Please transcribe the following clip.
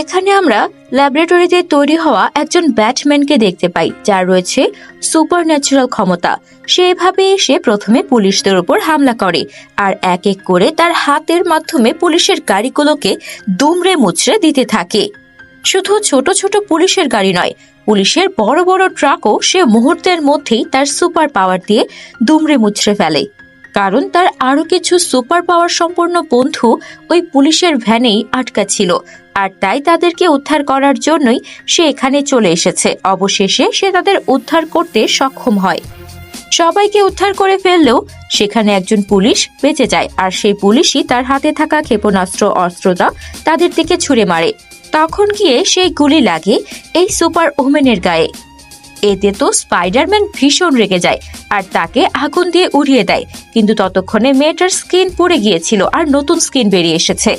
এখানে আমরা ল্যাবরেটরিতে তৈরি হওয়া একজন ব্যাটম্যানকে দেখতে পাই, যার রয়েছে সুপার ন্যাচারাল ক্ষমতা। সে এভাবে এসে প্রথমে পুলিশদের উপর হামলা করে আর এক এক করে তার হাতের মাধ্যমে পুলিশের গাড়িগুলোকে দুমড়ে মুচড়ে দিতে থাকে। শুধু ছোট ছোট পুলিশের গাড়ি নয়, পুলিশের বড় বড় ট্রাকও সে মুহূর্তের মধ্যেই তার সুপার পাওয়ার দিয়ে দুমড়ে মুচড়ে ফেলে। কারণ তার আরো কিছু সুপার পাওয়ার সম্পন্ন বন্ধু ওই পুলিশের ভ্যানেই আটকা ছিল, আর তাই তাদেরকে উদ্ধার করার জন্যই সে এখানে চলে এসেছে। অবশেষে সে তাদের উদ্ধার করতে সক্ষম হয়। সবাইকে উদ্ধার করে ফেললেও সেখানে একজন পুলিশ বেঁচে যায়, আর সেই পুলিশই তার হাতে থাকা ক্ষেপণাস্ত্র অস্ত্রটা তাদের দিকে ছুড়ে মারে। তখন গিয়ে সেই গুলি লাগে এই সুপার ওমেনের গায়ে। এতে তো স্পাইডারম্যান ভীষণ রেগে যায় আর তাকে আগুন দিয়ে উড়িয়ে দেয়, কিন্তু ততক্ষণে মেয়েটার স্কিন পুড়ে গিয়েছিল আর নতুন স্কিন বেরিয়ে এসেছে।